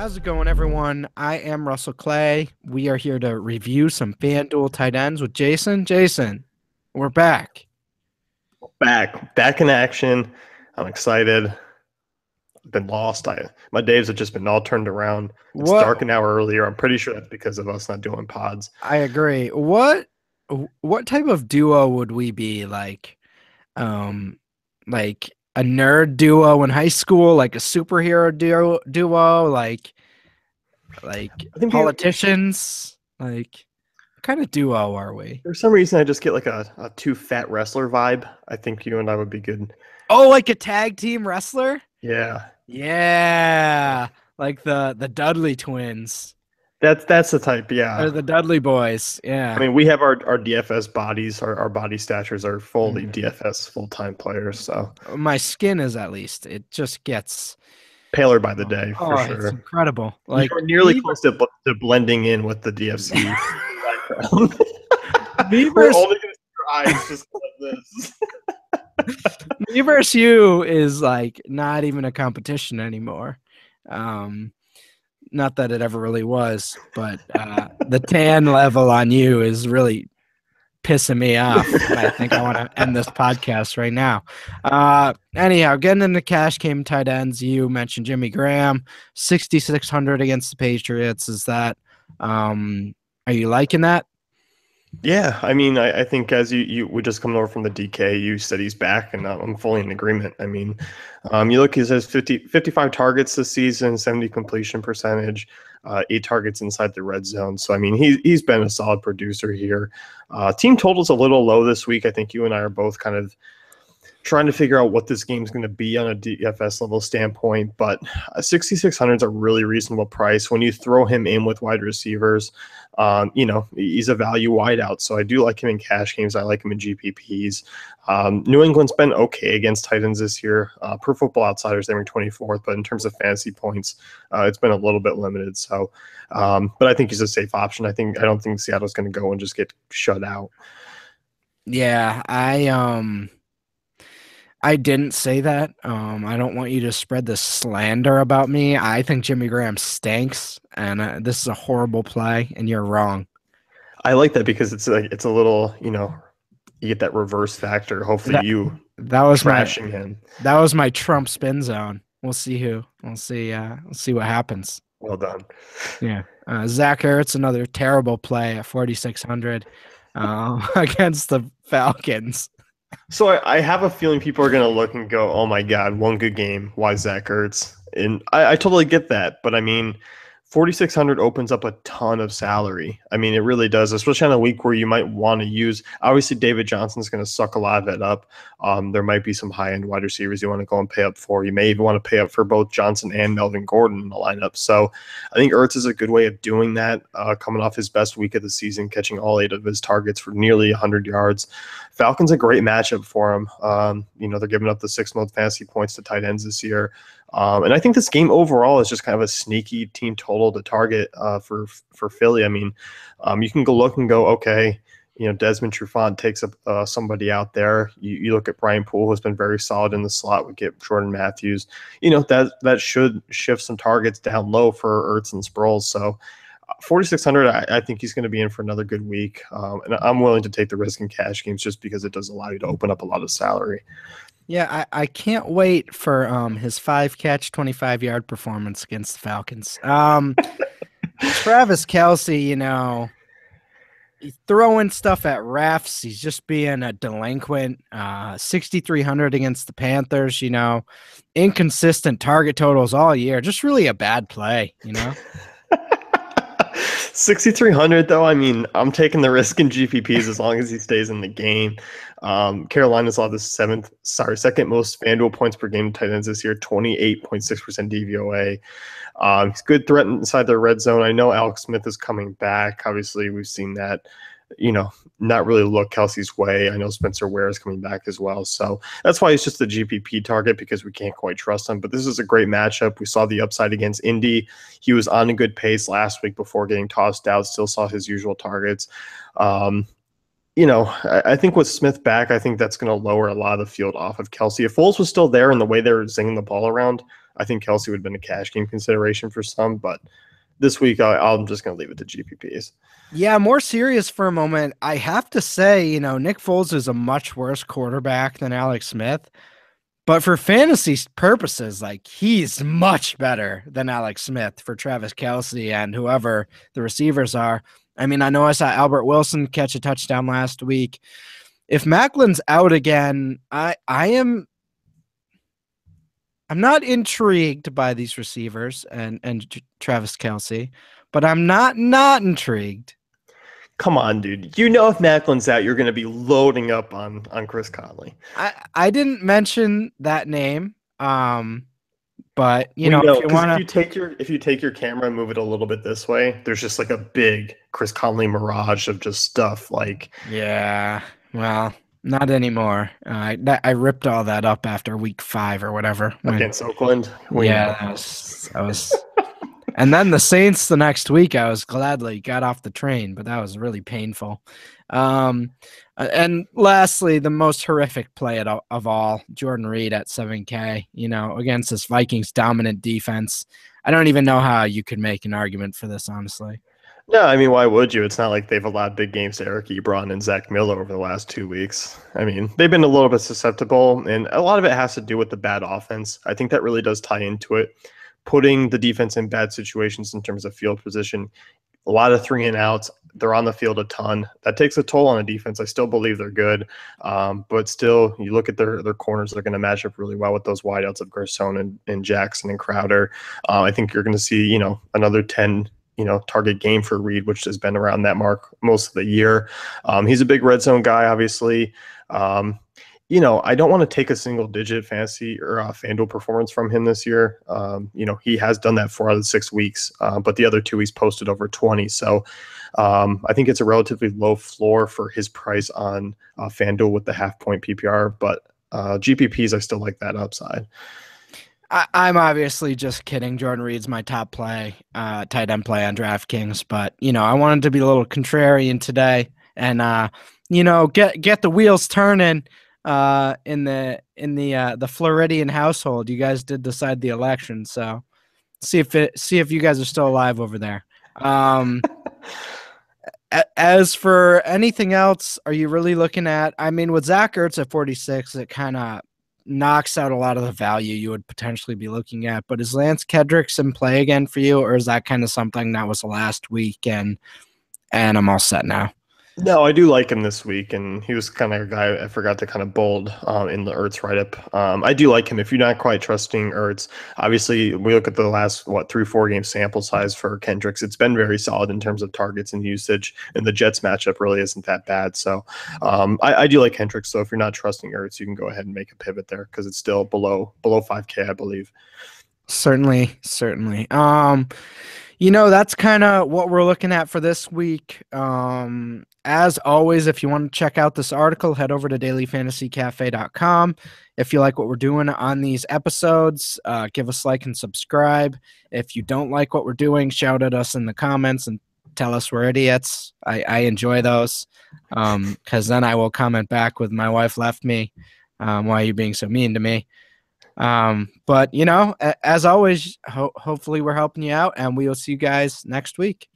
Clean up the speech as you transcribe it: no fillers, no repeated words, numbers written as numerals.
How's it going, everyone? I am Russell Clay. We are here to review some FanDuel tight ends with Jason. Jason, we're back. Back in action. I'm excited. I've been lost. My days have just been all turned around. It's What dark an hour earlier. I'm pretty sure that's because of us not doing pods. I agree. What type of duo would we be like? Like a nerd duo in high school, like a superhero duo, like I think politicians. Like, what kind of duo are we? for some reason I just get like a two fat wrestler vibe. I think you and I would be good. Oh, like a tag team wrestler? Yeah. Yeah, like the Dudley twins That's the type, or yeah. the Dudley boys. I Yeah. mean, we have our DFS bodies, our body statures are fully Mhm. DFS full-time players, so My skin is at least. It just gets paler by the day for it's sure. incredible. Like You're nearly me, close to blending in with the DFC background. me We're versus only going to see your eyes just like this. me versus you is like not even a competition anymore. Um, Not that it ever really was, but the tan level on you is really pissing me off. I think I want to end this podcast right now. Anyhow, getting into cash game tight ends. You mentioned Jimmy Graham, 6,600 against the Patriots. Is that, are you liking that? Yeah, I mean, I think as you would just coming over from the DK, you said he's back, and I'm fully in agreement. I mean, you look, he says 55 targets this season, 70 completion percentage, 8 targets inside the red zone. So, I mean, he's been a solid producer here. Team total's a little low this week. I think you and I are both kind of trying to figure out what this game's going to be on a DFS level standpoint, but 6,600 is a really reasonable price. When you throw him in with wide receivers, he's a value wideout. So I do like him in cash games. I like him in GPPs. New England's been okay against Titans this year. Per Football Outsiders, they were 24th, but in terms of fantasy points, it's been a little bit limited. So, but I think he's a safe option. I don't think Seattle's going to go and just get shut out. Yeah, I didn't say that. I don't want you to spread this slander about me. I think Jimmy Graham stinks, and this is a horrible play, and you're wrong. I like that because it's a little, you get that reverse factor. Hopefully That you that was my trashing him. that was my Trump spin zone. We'll see who. We'll see what happens. Well done. Yeah. Zach Ertz, another terrible play at 4,600 against the Falcons. So I have a feeling people are going to look and go, oh my God, one good game. Why Zach Ertz? And I totally get that. But I mean, 4,600 opens up a ton of salary. I mean, it really does, especially on a week where you might want to use. Obviously, David Johnson's going to suck a lot of it up. There might be some high-end wide receivers you want to go and pay up for. You may even want to pay up for both Johnson and Melvin Gordon in the lineup. So I think Ertz is a good way of doing that, coming off his best week of the season, catching all 8 of his targets for nearly 100 yards. Falcons a great matchup for him. They're giving up the 6 most fantasy points to tight ends this year. And I think this game overall is just kind of a sneaky team total to target for Philly. I mean, you can go look and go, okay, Desmond Trufant takes up somebody out there. You look at Brian Poole, who's been very solid in the slot. We get Jordan Matthews. That should shift some targets down low for Ertz and Sproles. So 4,600, I think he's going to be in for another good week. And I'm willing to take the risk in cash games just because it does allow you to open up a lot of salary. Yeah, I can't wait for his 5-catch, 25-yard performance against the Falcons. Travis Kelce, he's throwing stuff at refs. He's just being a delinquent. 6,300 against the Panthers, inconsistent target totals all year. Just really a bad play. 6,300 though. I mean, I'm taking the risk in GPPs as long as he stays in the game. Carolina's allowed the second most FanDuel points per game to tight ends this year, 28.6% DVOA. He's good threat inside the red zone. I know Alex Smith is coming back. Obviously, we've seen that, not really look Kelce's way. I know Spencer Ware is coming back as well. So that's why he's just a GPP target because we can't quite trust him. But this is a great matchup. We saw the upside against Indy. He was on a good pace last week before getting tossed out, still saw his usual targets. I think with Smith back, I think that's going to lower a lot of the field off of Kelce. If Foles was still there and the way they're zinging the ball around, I think Kelce would have been a cash game consideration for some. But this week, I'm just going to leave it to GPPs. Yeah, more serious for a moment. I have to say, Nick Foles is a much worse quarterback than Alex Smith. But for fantasy purposes, like he's much better than Alex Smith for Travis Kelce and whoever the receivers are. I mean, I know I saw Albert Wilson catch a touchdown last week. If Macklin's out again, I'm not intrigued by these receivers and Travis Kelce, but I'm not intrigued. Come on, dude. If Macklin's out, you're going to be loading up on Chris Conley. I didn't mention that name, but if you take your camera and move it a little bit this way, there's just like a big Chris Conley mirage of just stuff. Like, yeah, well, not anymore. I ripped all that up after week 5 or whatever against Oakland. That was. And then the Saints the next week, I was gladly got off the train, but that was really painful. And lastly, the most horrific play of all, Jordan Reed at 7K, against this Vikings dominant defense. I don't even know how you could make an argument for this, honestly. No, I mean, why would you? It's not like they've allowed big games to Eric Ebron and Zach Miller over the last 2 weeks. I mean, they've been a little bit susceptible, and a lot of it has to do with the bad offense. I think that really does tie into it. Putting the defense in bad situations in terms of field position, a lot of 3-and-outs. They're on the field a ton. That takes a toll on a defense. I still believe they're good, but still, you look at their corners, they're going to match up really well with those wideouts of Garcon and Jackson and Crowder. I think you're going to see, another 10 target game for Reed, which has been around that mark most of the year. He's a big red zone guy, obviously. I don't want to take a single-digit fantasy or FanDuel performance from him this year. He has done that 4 out of 6 weeks, but the other 2 he's posted over 20. So I think it's a relatively low floor for his price on FanDuel with the half-point PPR, but GPPs, I still like that upside. I'm obviously just kidding. Jordan Reed's my top play, tight end play on DraftKings, but, I wanted to be a little contrarian today and, get the wheels turning. In the Floridian household, you guys did decide the election, so see if you guys are still alive over there. As for anything else, are you really looking at? I mean, with Zach Ertz at 46, it kind of knocks out a lot of the value you would potentially be looking at. But is Lance Kendricks in play again for you, or is that kind of something that was last week and I'm all set now? No, I do like him this week, and he was kind of a guy I forgot to kind of bold in the Ertz write-up. I do like him. If you're not quite trusting Ertz, obviously we look at the last 3-4 game sample size for Kendricks. It's been very solid in terms of targets and usage, and the Jets matchup really isn't that bad. So I do like Kendricks. So if you're not trusting Ertz, you can go ahead and make a pivot there because it's still below 5K, I believe. Certainly. That's kind of what we're looking at for this week. As always, if you want to check out this article, head over to dailyfantasycafe.com. If you like what we're doing on these episodes, give us a like and subscribe. If you don't like what we're doing, shout at us in the comments and tell us we're idiots. I enjoy those because then I will comment back with my wife left me. Why are you being so mean to me? But, as always, hopefully we're helping you out, and we will see you guys next week.